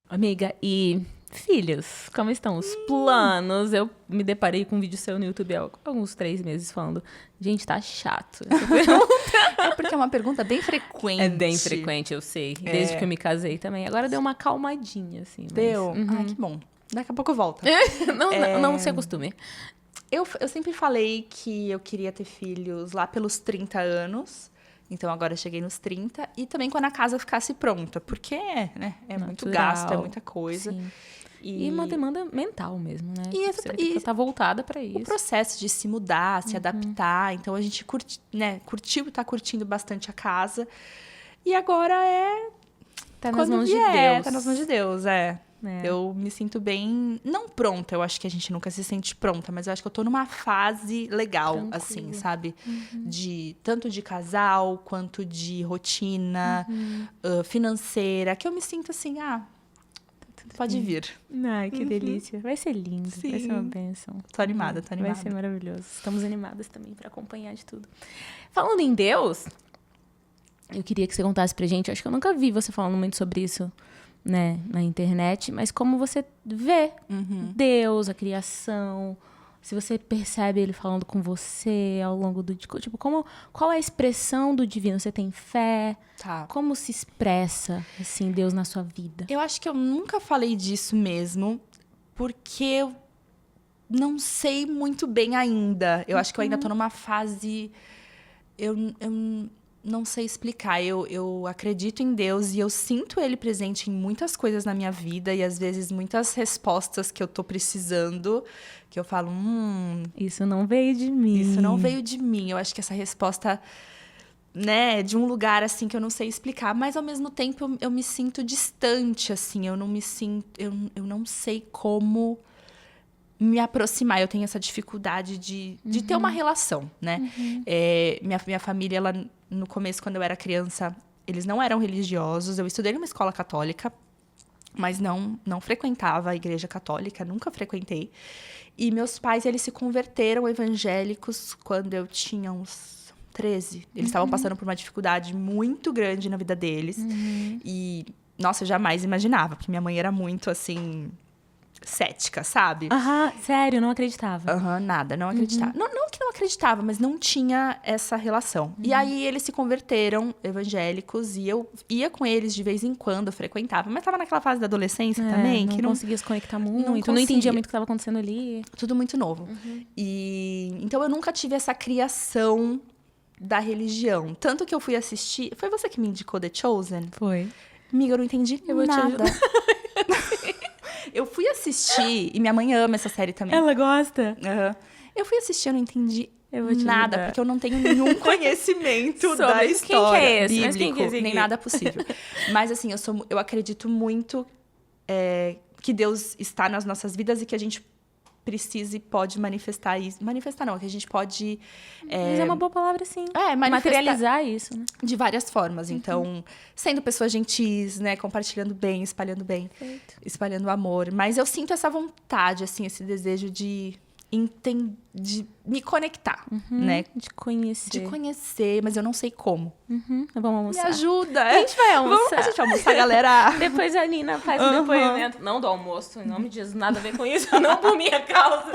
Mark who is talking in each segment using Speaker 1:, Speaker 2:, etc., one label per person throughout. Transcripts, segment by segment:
Speaker 1: Amiga, e filhos, como estão os planos? Eu me deparei com um vídeo seu no YouTube há alguns 3 meses falando, gente, tá chato essa pergunta.
Speaker 2: É porque é uma pergunta bem frequente.
Speaker 1: É bem frequente, eu sei. Desde que eu me casei também. Agora deu uma calmadinha, assim. Mas...
Speaker 2: Deu? Ai, que bom. Daqui a pouco volta.
Speaker 1: Não se acostume.
Speaker 2: Eu sempre falei que eu queria ter filhos lá pelos 30 anos. Então, agora eu cheguei nos 30. E também quando a casa ficasse pronta. Porque, né, é muito gasto, é muita coisa.
Speaker 1: Sim. E uma demanda mental mesmo, né?
Speaker 2: E
Speaker 1: Você tá voltada pra isso.
Speaker 2: O processo de se mudar, se adaptar. Então, a gente curtiu e tá curtindo bastante a casa. E agora
Speaker 1: Tá nas mãos de Deus.
Speaker 2: Tá nas mãos de Deus, Eu me sinto bem, não pronta, eu acho que a gente nunca se sente pronta, mas eu acho que eu tô numa fase legal,
Speaker 1: Tranquila.
Speaker 2: assim, sabe? Tanto de casal, quanto de rotina, financeira, que eu me sinto assim, pode vir.
Speaker 1: Ai, que delícia. Vai ser lindo,
Speaker 2: Sim.
Speaker 1: vai ser uma bênção.
Speaker 2: Tô animada.
Speaker 1: Vai ser maravilhoso. Estamos animadas também pra acompanhar de tudo. Falando em Deus, eu queria que você contasse pra gente, acho que eu nunca vi você falando muito sobre isso, né, na internet, mas como você vê Deus, a criação, se você percebe ele falando com você ao longo do dia, tipo, qual é a expressão do divino? Você tem fé?
Speaker 2: Tá.
Speaker 1: Como se expressa, assim, Deus na sua vida?
Speaker 2: Eu acho que eu nunca falei disso mesmo, porque eu não sei muito bem ainda. Eu acho que eu ainda tô numa fase... Eu não sei explicar. Eu acredito em Deus e eu sinto Ele presente em muitas coisas na minha vida e, às vezes, muitas respostas que eu tô precisando, que eu falo,
Speaker 1: Isso não veio de mim.
Speaker 2: Isso não veio de mim. Eu acho que essa resposta, né, de um lugar, assim, que eu não sei explicar, mas, ao mesmo tempo, eu me sinto distante, assim, eu não sei como me aproximar. Eu tenho essa dificuldade de ter uma relação, né? Minha família, ela, no começo, quando eu era criança, eles não eram religiosos. Eu estudei numa escola católica, mas não frequentava a igreja católica, nunca frequentei. E meus pais, eles se converteram evangélicos quando eu tinha uns 13. Eles estavam passando por uma dificuldade muito grande na vida deles. E, nossa, eu jamais imaginava, porque minha mãe era muito, assim... cética, sabe?
Speaker 1: Sério, não acreditava.
Speaker 2: Nada, não acreditava. Não que não acreditava, mas não tinha essa relação. E aí eles se converteram evangélicos e eu ia com eles de vez em quando, eu frequentava. Mas tava naquela fase da adolescência também.
Speaker 1: Não
Speaker 2: que
Speaker 1: conseguia se conectar muito, não
Speaker 2: conseguia.
Speaker 1: entendia muito o que estava acontecendo ali.
Speaker 2: Tudo muito novo. E então eu nunca tive essa criação da religião. Tanto que eu fui assistir... Foi você que me indicou The Chosen?
Speaker 1: Foi.
Speaker 2: Amiga, eu não entendi
Speaker 1: Eu vou te
Speaker 2: nada. Eu fui assistir, e minha mãe ama essa série também.
Speaker 1: Ela gosta?
Speaker 2: Eu fui assistir, eu não entendi
Speaker 1: te
Speaker 2: nada,
Speaker 1: ajudar.
Speaker 2: porque eu não tenho nenhum conhecimento da
Speaker 1: Sobre
Speaker 2: história
Speaker 1: quem que é esse?
Speaker 2: bíblico,
Speaker 1: Mas quem que é esse
Speaker 2: nem
Speaker 1: aqui?
Speaker 2: nada possível. Mas assim, eu acredito muito que Deus está nas nossas vidas e que a gente precisa e pode manifestar isso. Manifestar não, que a gente pode...
Speaker 1: Mas é uma boa palavra, sim.
Speaker 2: manifestar
Speaker 1: Materializar isso, né?
Speaker 2: de várias formas. Então, sendo pessoas gentis, né? Compartilhando bem, espalhando amor. Mas eu sinto essa vontade, assim, esse desejo de me conectar, né?
Speaker 1: De conhecer.
Speaker 2: De conhecer, mas eu não sei como.
Speaker 1: Vamos almoçar.
Speaker 2: Me ajuda.
Speaker 1: A gente vai almoçar.
Speaker 2: A gente vai almoçar, galera.
Speaker 1: Depois a Nina faz um depoimento. Não do almoço, em nome de Jesus, nada a ver com isso, não por minha causa.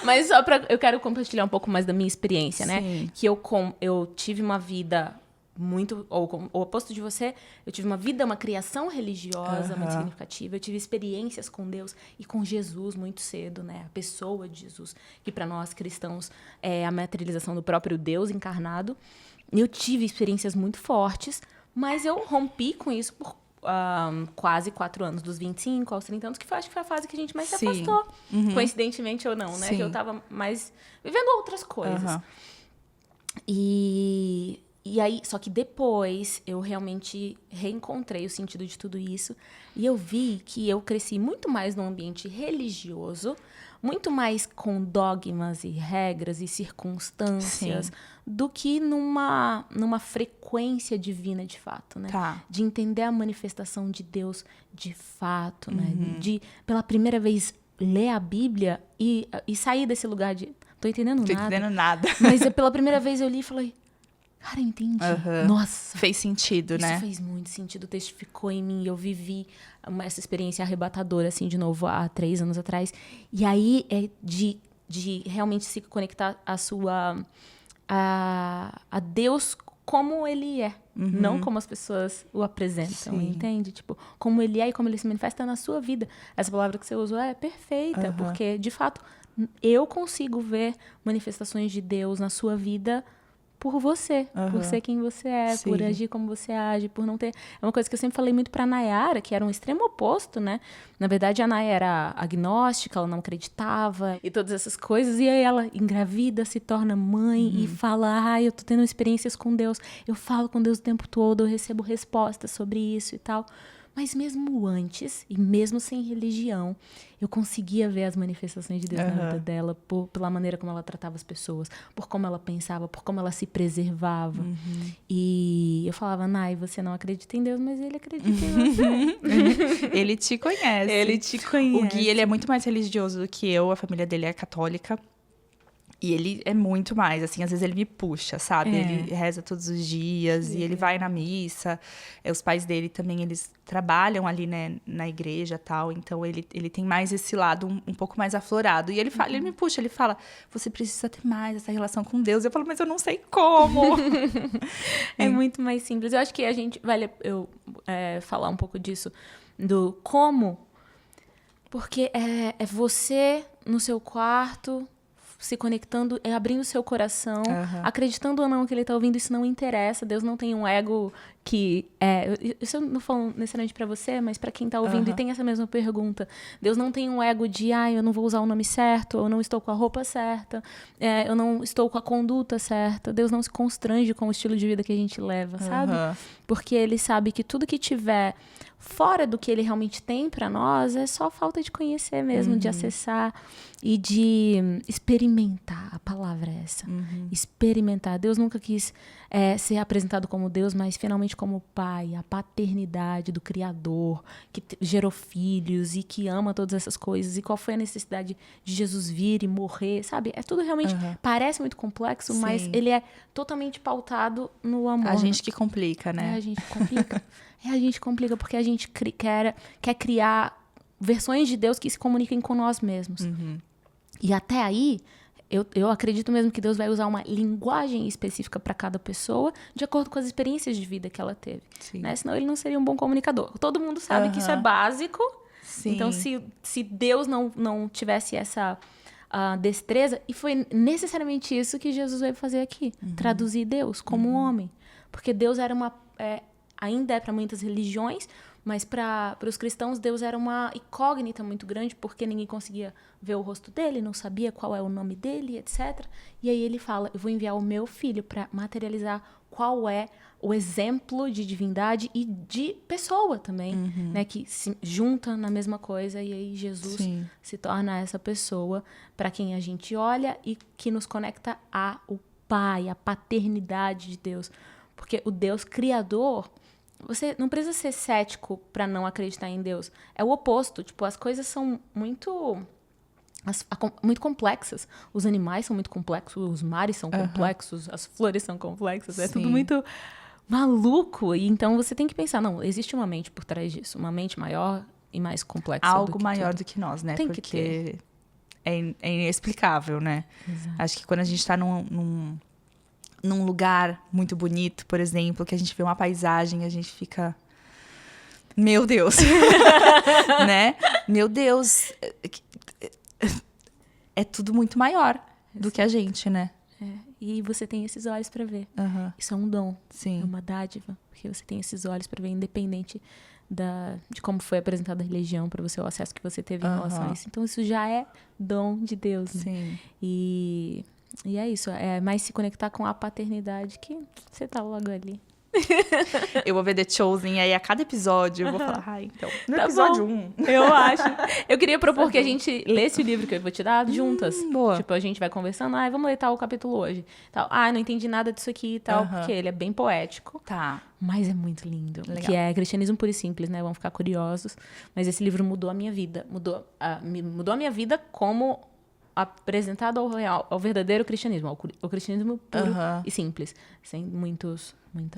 Speaker 1: Mas eu quero compartilhar um pouco mais da minha experiência, né?
Speaker 2: Sim.
Speaker 1: Que eu tive uma vida muito... Ou o oposto de você, eu tive uma criação religiosa muito significativa. Eu tive experiências com Deus e com Jesus muito cedo, né? A pessoa de Jesus, que para nós cristãos é a materialização do próprio Deus encarnado. Eu tive experiências muito fortes, mas eu rompi com isso por quase 4 anos, dos 25 aos 30 anos, que acho que foi a fase que a gente mais se afastou. Coincidentemente ou não, né?
Speaker 2: Sim.
Speaker 1: Que eu tava mais vivendo outras coisas. E aí, só que depois eu realmente reencontrei o sentido de tudo isso e eu vi que eu cresci muito mais num ambiente religioso, muito mais com dogmas e regras e circunstâncias do que numa frequência divina de fato, né?
Speaker 2: Tá.
Speaker 1: De entender a manifestação de Deus de fato, né? De, pela primeira vez, ler a Bíblia e sair desse lugar de... Tô entendendo nada.
Speaker 2: Não tô entendendo nada.
Speaker 1: Mas pela primeira vez eu li e falei... Cara, eu entendi.
Speaker 2: Uhum.
Speaker 1: Nossa.
Speaker 2: Fez sentido, né?
Speaker 1: Isso fez muito sentido, testificou em mim. Eu vivi essa experiência arrebatadora, assim, de novo, há 3 anos atrás. E aí, é de realmente se conectar a Deus como ele é. Não como as pessoas o apresentam, entende? Tipo, como ele é e como ele se manifesta na sua vida. Essa palavra que você usou é perfeita, porque, de fato, eu consigo ver manifestações de Deus na sua vida por você, por ser quem você é, por agir como você age, por não ter... É uma coisa que eu sempre falei muito pra Nayara, que era um extremo oposto, né? Na verdade, a Nayara era agnóstica, ela não acreditava e todas essas coisas. E aí ela engravida, se torna mãe e fala, eu tô tendo experiências com Deus. Eu falo com Deus o tempo todo, eu recebo respostas sobre isso e tal. Mas mesmo antes, e mesmo sem religião, eu conseguia ver as manifestações de Deus na vida dela, pela maneira como ela tratava as pessoas, por como ela pensava, por como ela se preservava. E eu falava, Nai, você não acredita em Deus, mas ele acredita em você.
Speaker 2: Ele te conhece.
Speaker 1: Ele te conhece.
Speaker 2: O Gui, ele é muito mais religioso do que eu, a família dele é católica. E ele é muito mais, assim, às vezes ele me puxa, sabe? Ele reza todos os dias e ele vai na missa. Os pais dele também, eles trabalham ali, né, na igreja e tal. Então, ele tem mais esse lado um pouco mais aflorado. E ele fala, ele me puxa, ele fala, você precisa ter mais essa relação com Deus. Eu falo, mas eu não sei como.
Speaker 1: É muito mais simples. Eu acho que a gente, vale eu falar um pouco disso, do como. Porque é você no seu quarto... se conectando, abrindo o seu coração, acreditando ou não que ele tá ouvindo, isso não interessa. Deus não tem um ego que... isso eu não falo necessariamente pra você, mas pra quem tá ouvindo e tem essa mesma pergunta. Deus não tem um ego de, eu não vou usar o nome certo, eu não estou com a roupa certa, eu não estou com a conduta certa. Deus não se constrange com o estilo de vida que a gente leva, sabe? Porque ele sabe que tudo que tiver fora do que ele realmente tem pra nós é só falta de conhecer mesmo, de acessar e de experimentar. A palavra é essa. Experimentar. Deus nunca quis ser apresentado como Deus, mas finalmente como Pai, a paternidade do Criador, que gerou filhos e que ama todas essas coisas. E qual foi a necessidade de Jesus vir e morrer, sabe? É tudo realmente... Parece muito complexo, mas ele é totalmente pautado no amor.
Speaker 2: A gente que complica, né?
Speaker 1: A gente complica. A gente complica porque a gente quer criar versões de Deus que se comuniquem com nós mesmos. E até aí, eu acredito mesmo que Deus vai usar uma linguagem específica para cada pessoa, de acordo com as experiências de vida que ela teve. Né? Senão ele não seria um bom comunicador. Todo mundo sabe que isso é básico. Então, se Deus não tivesse essa destreza... E foi necessariamente isso que Jesus veio fazer aqui. Traduzir Deus como um homem. Porque Deus era ainda é para muitas religiões, mas para os cristãos Deus era uma incógnita muito grande, porque ninguém conseguia ver o rosto dele, não sabia qual é o nome dele, etc. E aí ele fala, eu vou enviar o meu filho para materializar qual é o exemplo de divindade e de pessoa também, né, que se junta na mesma coisa, e aí Jesus se torna essa pessoa para quem a gente olha e que nos conecta ao Pai, a paternidade de Deus. Porque o Deus criador... Você não precisa ser cético para não acreditar em Deus. É o oposto. Tipo, as coisas são muito complexas. Os animais são muito complexos, os mares são complexos, as flores são complexas. É tudo muito maluco. E então você tem que pensar, não, existe uma mente por trás disso. Uma mente maior e mais complexa.
Speaker 2: Algo maior do que nós, né?
Speaker 1: Tem
Speaker 2: porque
Speaker 1: que ter.
Speaker 2: É inexplicável, né? Exato. Acho que quando a gente tá num lugar muito bonito, por exemplo, que a gente vê uma paisagem, a gente fica... Meu Deus! Né? Meu Deus! É tudo muito maior do que a gente, né?
Speaker 1: E você tem esses olhos para ver. Isso é um dom. É uma dádiva. Porque você tem esses olhos para ver, independente de como foi apresentada a religião para você, o acesso que você teve em relação a isso. Então, isso já é dom de Deus. Né? E é isso, é mais se conectar com a paternidade que você tá logo ali.
Speaker 2: Eu vou ver The Chosen, e aí a cada episódio eu vou falar, então, no
Speaker 1: tá
Speaker 2: episódio
Speaker 1: bom. 1. Eu acho. Eu queria propor que a gente lesse o livro que eu vou te dar juntas.
Speaker 2: Boa.
Speaker 1: Tipo, a gente vai conversando, vamos ler tal capítulo hoje. Tal. Não entendi nada disso aqui e tal, porque ele é bem poético.
Speaker 2: Tá.
Speaker 1: Mas é muito lindo.
Speaker 2: Legal.
Speaker 1: Que é Cristianismo Puro e Simples, né? Vão ficar curiosos. Mas esse livro mudou a minha vida. Mudou a minha vida como apresentado ao verdadeiro cristianismo, ao cristianismo puro
Speaker 2: Aham.
Speaker 1: e simples, sem muitas,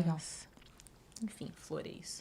Speaker 2: Legal.
Speaker 1: enfim, floreios.